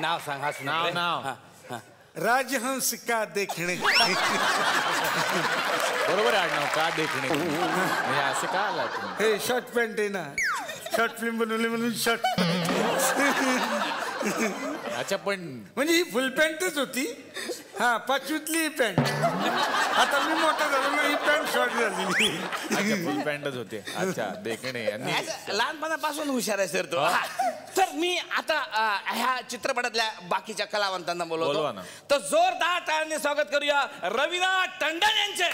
नाव सांग. हा नाव नाव राजहंस का देखणे. बरोबर आहे आडनाव. का देखणे म्हणजे असं का आला तुम्ही? हे शॉर्ट पॅन्ट आहे ना, शॉर्ट फिल्म बनवली म्हणून शॉर्ट. अच्छा पण म्हणजे ही फुल पॅन्टच होती. हा पाचवीतली ही पॅन्ट. आता मी मोठा झालो ना, ही पॅन्ट शॉर्ट झाली. अच्छा फुल पॅन्टच होते. अच्छा देखणे यांनी लहानपणापासून हुशार आहे सर तो. तर मी आता ह्या चित्रपटातल्या बाकीच्या कलावंतांना बोलवतो. तर जोरदार टाळ्यांनी स्वागत करूया रवीना टंडन यांचे.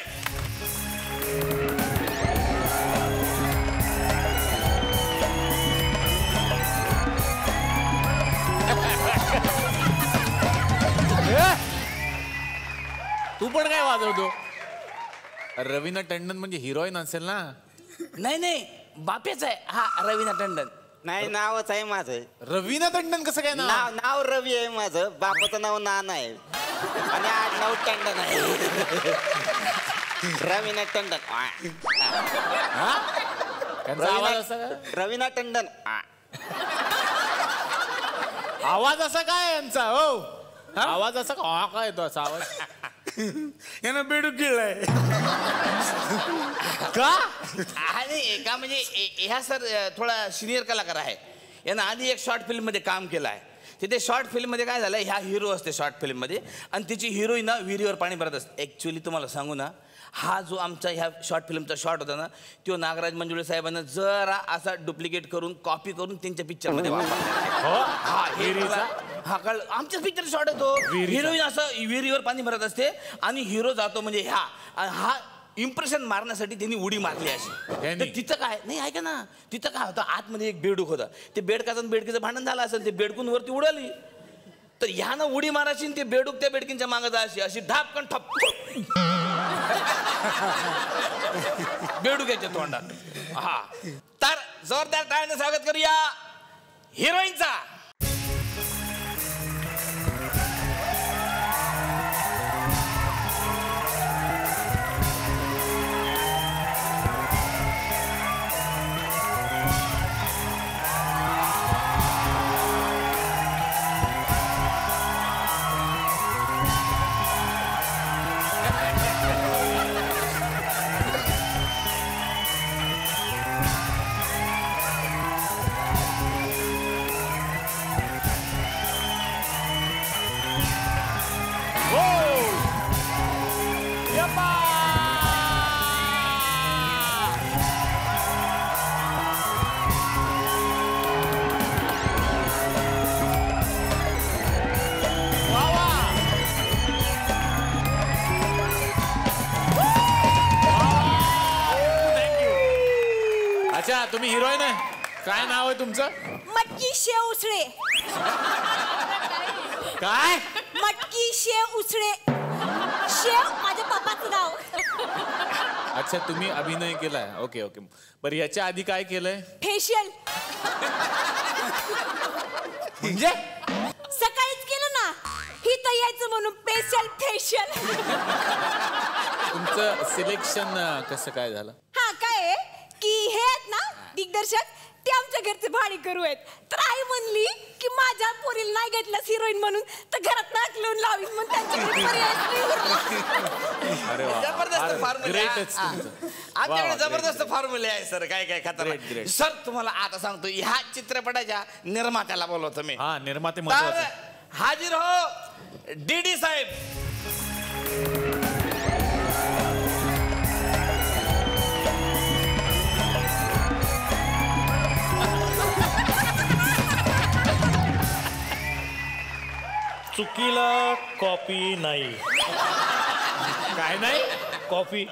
तू पण काय वाजवतो? रवीना टंडन म्हणजे हिरोईन असेल ना? नाही नाही बापेच आहे हा रवीना टंडन. नाही नावच आहे माझं. रवीना टंडन कसं काय नाव? नाव रवी आहे माझं. बापाचं नाव नाना आहे आणि आडनाव टंडन आहे. रवीना टंडन. आवाज असा रवीना टंडन. आवाज असा काय यांचा? हो आवाज असा काय येतो असा आवाज? यांना बेडूक गिळलाय का? आणि एका म्हणजे ह्या सर थोडा सिनियर कलाकार आहे. यांना आधी एक शॉर्ट फिल्म मध्ये काम केलं आहे. तिथे शॉर्ट फिल्म मध्ये काय झालं, ह्या हिरो असते शॉर्ट फिल्म मध्ये आणि तिची हिरोईन ना विहिरीवर पाणी भरत असते. ऍक्च्युली तुम्हाला सांगू ना, हा जो आमचा ह्या शॉर्ट फिल्मचा शॉट होता ना, तो नागराज मंजुळे साहेबांना जरा असा डुप्लिकेट करून कॉपी करून त्यांच्या पिक्चर मध्ये वापरला. हा कळ आमच्याच पिक्चर शॉट येतो. हिरोईन असं विहिरीवर पाणी भरत असते आणि हिरो जातो म्हणजे हा इम्प्रेशन मारण्यासाठी त्यांनी उडी मारली अशी. तर तिथं काय नाही ऐका ना, तिथं काय होतं, आतमध्ये एक बेडूक होता. ते बेडकाचं बेडकीचं भांडण झालं असेल, ते बेडकून वरती उडाली. तर ह्यानं उडी मारायची ते बेडूक त्या बेडकींच्या मागं जायची अशी ढापकन ठप बेडूक याच्या तोंडात. हा तर जोरदार टाळ्याने स्वागत करूया हिरोईनचा. अच्छा तुम्ही हिरोईन आहे. काय नाव आहे तुमचं? मटकी शेव उसळे. काय? मटकी शेव उसळे. शेव माझ्या पप्पाचं नाव. अच्छा तुम्ही अभिनय केलाय. Okay okay. बरं याच्या आधी काय केलंय? फेशियल. म्हणजे सकाळीच केलं ना, ही तर यायचं म्हणून स्पेशल फेशियल. तुमचं सिलेक्शन कसं काय झालं? हा काय आहे की हे आहेत ना दिग्दर्शक, ते आमच्या घरचे भाडेकरू आहेत. तर आई म्हणली की माझ्या पोरीला नाही घेतल्यास हिरोईन म्हणून तर घरात नाक लावून लावीन म्हणून त्यांच्याकडे पर्याय नाही उरला. जबरदस्त फॉर्म्युला आमच्याकडे. जबरदस्त फॉर्म्युला आहे सर. काय काय खतरनाक सर. तुम्हाला आता सांगतो, ह्या चित्रपटाच्या निर्मात्याला बोलवतो मी. हा निर्माते महत्वाचे. हाजीर हो डीडी साहेब. चुकीला कॉपी नाही. काय नाही? कॉफी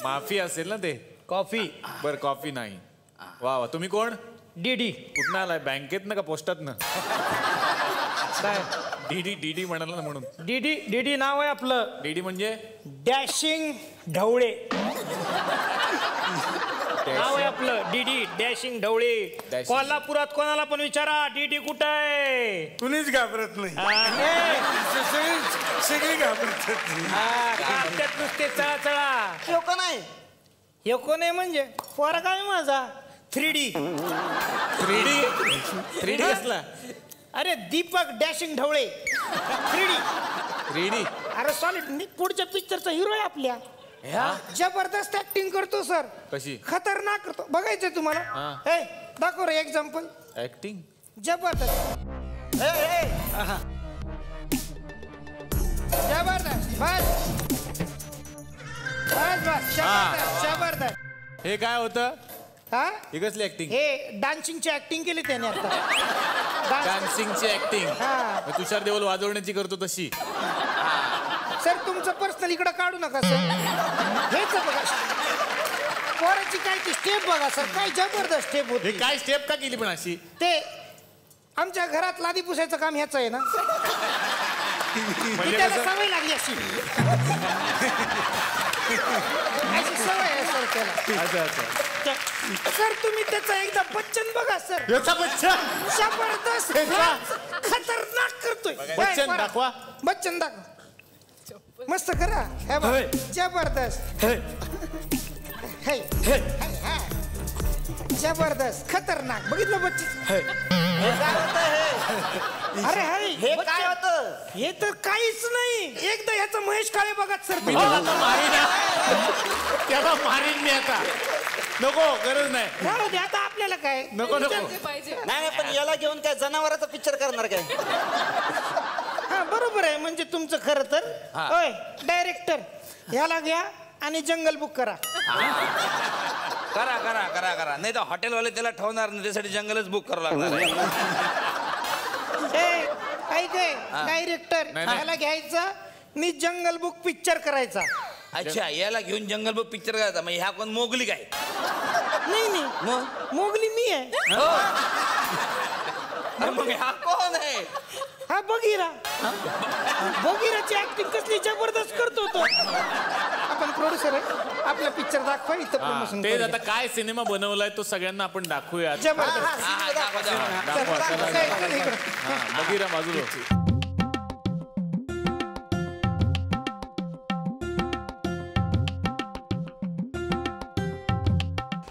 माफी असेल ना ते. कॉफी. बर कॉफी नाही. वा वा. तुम्ही कोण? डीडी. कुठं आलाय? बँकेत ना का पोस्टात ना? काय डीडी डीडी म्हणाला ना म्हणून. डीडी डीडी नाव आहे आपलं. डीडी म्हणजे डॅशिंग ढवळे नाव आहे आपलं. DD dashing Dhawale. कोल्हापुरात कोणाला पण विचारा डीडी कुठं आहे, कुणीच घाबरत नाही. सगळी घाबरत नुसते चळा चळा. लोक नाही हे कोण आहे म्हणजे पोरा काय माझा 3D. 3D 3D कसला? अरे Deepak dashing Dhawale 3D. Ready अरे सॉलिड पुढच्या पिक्चरचा हिरो आहे आपल्या. जबरदस्त ऍक्टिंग करतो सर. कशी? खतरनाक करतो. बघायचंय तुम्हाला? ए दाखव रे एक्झाम्पल. ऍक्टिंग जबरदस्त. जबरदस्त. बस बस बस. जबरदस्त जबरदस्त. हे काय होतं? हा हे कसली ऍक्टिंग? हे डान्सिंगची ऍक्टिंग केली त्याने आता. डान्सिंगची ऍक्टिंग. हा. तुषार देओल वाजवण्याची करतो तशी. सर तुमचं पर्सनल इकडे काढू नका सर. हेच बघा पोराची काय ती स्टेप बघा सर. काय जबरदस्त स्टेप हे होती. काय स्टेप का केली पण अशी? ते आमच्या घरात लादी पुसायचं काम ह्याचं आहे ना. म्हणजे त्याला कसं? सवय लागली अशी. अशी सवय आहे सर त्याला. अच्छा अच्छा. सर तुम्ही त्याचा एकदा बच्चन बघा सर. याचा बच्चन. जबरदस्त खतरनाक करतोय. बच्चन बरं. दाखवा. बच्चन दाखव. मस्त करा. हे बघ. जबरदस्त. हे. हा. जबरदस्त खतरनाक. बघितलं बच्चन? अरे हे काय होतं? हे तर काहीच नाही. एकदा ह्याचा महेश काळे बघा सर. मी त्याला आता मारीन हा. त्याला मारीन मी आता. नको गरज नाही. राहू दे आता आपल्याला काय. नको नको. नाही पण याला घेऊन काय जनावराचा पिक्चर करणार काय? हा बरोबर आहे. म्हणजे तुमचं खरं तर होय डायरेक्टर ह्याला घ्या आणि जंगल बुक करा. करा करा करा करा. नाही तर हॉटेलवाले त्याला ठेवणार नाही. त्यासाठी जंगलच बुक करावं लागणार आहे. ऐक डायरेक्टर नाही. ह्याला घ्यायचं मी जंगल बुक पिक्चर करायचा. अच्छा याला घेऊन जंगल बुक पिक्चर करायचा. मग ह्या कोण मोगली काय? नाही नाही मग मोगली मी आहे. अरे मग हा कोण आहे? हा बघिरा. बघिराची ऍक्टिंग कसली जबरदस्त करतो तो. आपण प्रोड्युसर आहे. आपला पिक्चर दाखवा इथं प्रमोशन. तेच आता काय सिनेमा बनवलाय तो सगळ्यांना आपण दाखवूया. जबरदस्त. हा, दाखवा, दाखवा. दाखवा चला, दाखवा. हा, बघिरा बाजूला.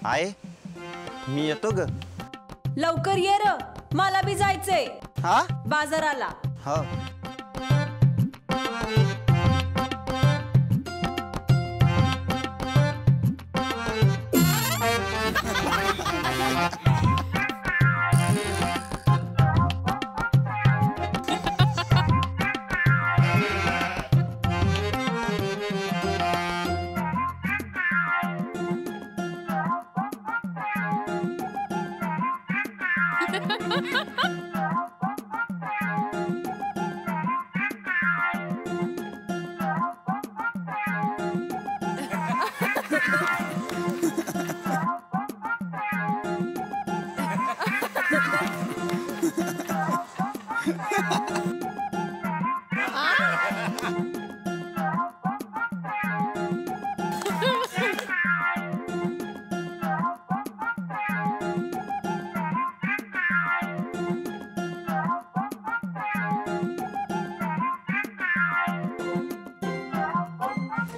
आहे मी येतो ग. लवकर ये र. मला बी जायचंय हा बाजाराला. हो.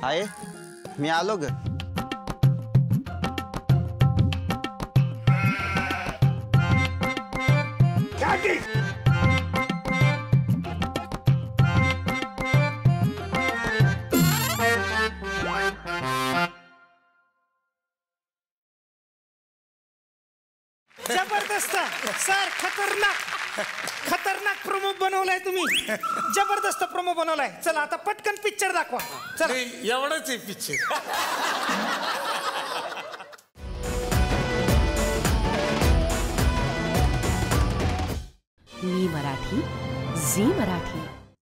आहे मी आलो ग. जबरदस्त सर. खतरनाक खतरनाक प्रोमो बनवलाय तुम्ही. जबरदस्त प्रोमो बनवलाय. चला आता पटकन पिक्चर दाखवा. चला. नाही, एवढंच आहे पिक्चर. मी मराठी, झी मराठी.